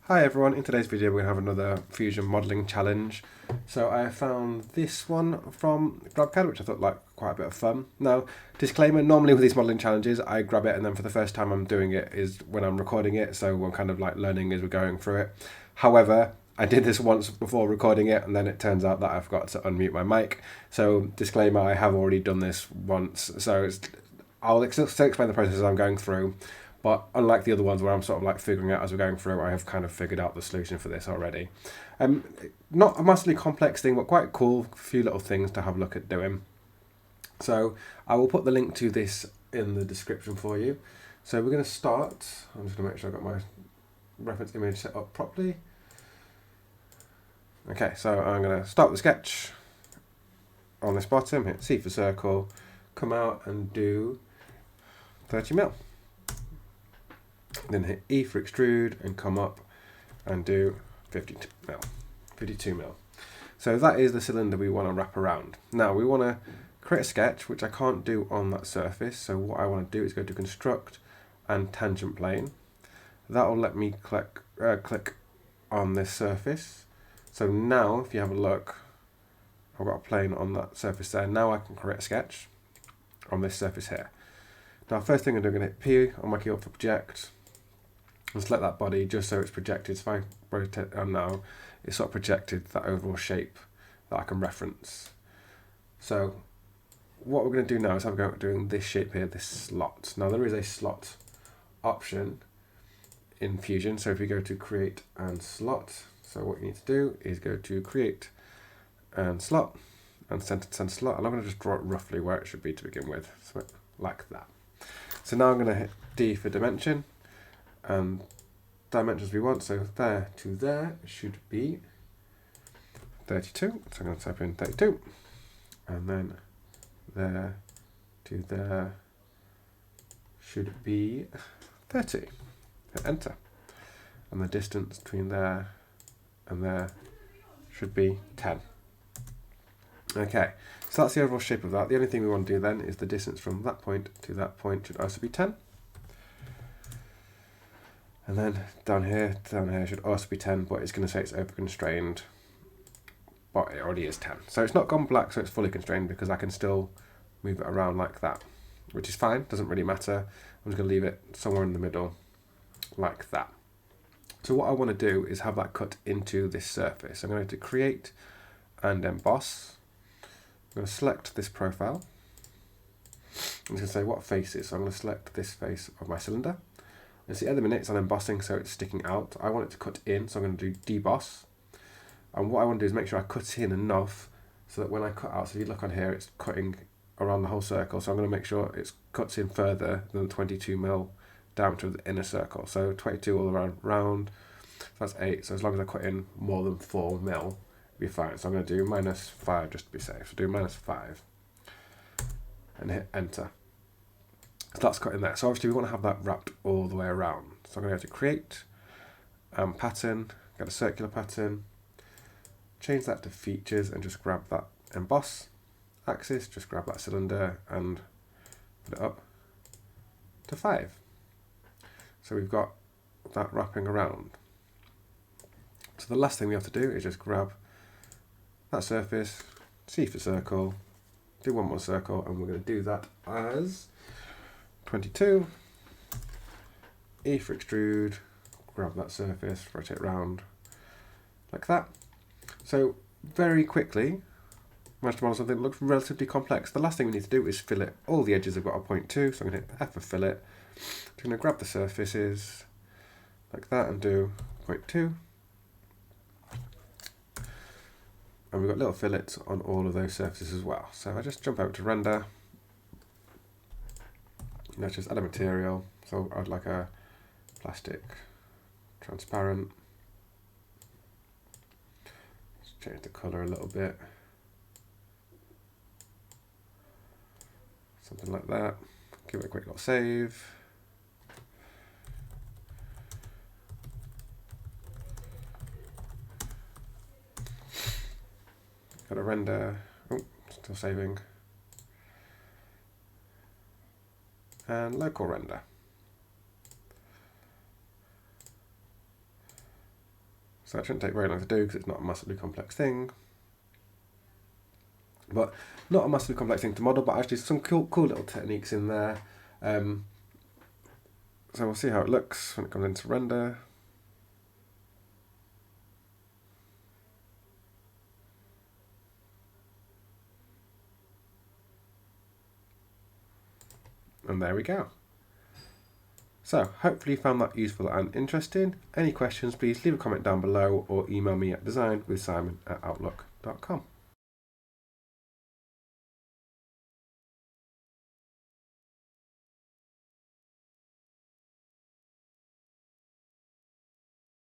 Hi everyone, in today's video we're going to have another Fusion modelling challenge. So I found this one from GrabCAD, which I thought like quite a bit of fun. Now, disclaimer, normally with these modelling challenges I grab it and then for the first time I'm doing it is when I'm recording it, so I'm kind of like learning as we're going through it. However, I did this once before recording it and then it turns out that I forgot to unmute my mic. So disclaimer, I have already done this once, so I'll still explain the process as I'm going through. But unlike the other ones where I'm sort of like figuring out as we're going through, I have kind of figured out the solution for this already. Not a massively complex thing, but quite cool, few little things to have a look at doing. So I will put the link to this in the description for you. So we're going to start. I'm just going to make sure I've got my reference image set up properly. Okay, so I'm going to start the sketch on this bottom, hit C for circle, come out and do 30mm. Then hit E for extrude and come up and do 52mm. So that is the cylinder we want to wrap around. Now we want to create a sketch, which I can't do on that surface. So what I want to do is go to construct and tangent plane. That will let me click on this surface. So now if you have a look, I've got a plane on that surface there. Now I can create a sketch on this surface here. Now first thing I'm going to hit P on my keyboard for project. And select that body just so it's projected. So if I rotate it now, it's sort of projected that overall shape that I can reference. So what we're going to do now is have a go at doing this shape here, this slot. Now there is a slot option in Fusion. So if you go to create and slot, so what you need to do is go to create and slot and center slot. And I'm going to just draw it roughly where it should be to begin with, so like that. So now I'm going to hit D for dimension. And dimensions we want, so there to there should be 32, so I'm going to type in 32, and then there to there should be 30, hit enter, and the distance between there and there should be 10. Okay, so that's the overall shape of that. The only thing we want to do then is the distance from that point to that point should also be 10. And then down here should also be 10, but it's going to say it's over constrained, but it already is 10. So it's not gone black, so it's fully constrained because I can still move it around like that, which is fine, doesn't really matter. I'm just going to leave it somewhere in the middle like that. So what I want to do is have that cut into this surface. I'm going to create and emboss. I'm going to select this profile. I'm going to say what face is, so I'm going to select this face of my cylinder. And see at the minute it's on embossing, so it's sticking out. I want it to cut in, so I'm going to do deboss. And what I want to do is make sure I cut in enough so that when I cut out, so if you look on here, it's cutting around the whole circle. So I'm going to make sure it cuts in further than the 22mm diameter of the inner circle. So 22 all around round, so that's 8. So as long as I cut in more than 4mm, it'll be fine. So I'm going to do -5 just to be safe. So do -5 and hit enter. So that's cut in there. So obviously we want to have that wrapped all the way around. So I'm going to go to create, pattern, get a circular pattern, change that to features and just grab that emboss axis, just grab that cylinder and put it up to 5. So we've got that wrapping around. So the last thing we have to do is just grab that surface, C for circle, do one more circle, and we're going to do that as 22, E for extrude, grab that surface, rotate round, like that. So very quickly, managed to model something that looks relatively complex. The last thing we need to do is fillet. All the edges have got a 0.2, so I'm going to hit F for fillet. I'm going to grab the surfaces, like that, and do 0.2. And we've got little fillets on all of those surfaces as well. So if I just jump over to render, let's just add a material. So I'd like a plastic transparent. Just change the color a little bit. Something like that. Give it a quick little save. Got a render. Oh, still saving. And local render. So it shouldn't take very long to do because it's not a massively complex thing. But not a massively complex thing to model, but actually some cool little techniques in there. So we'll see how it looks when it comes into render. And there we go. So hopefully you found that useful and interesting. Any questions, please leave a comment down below or email me at designwithsimon@outlook.com.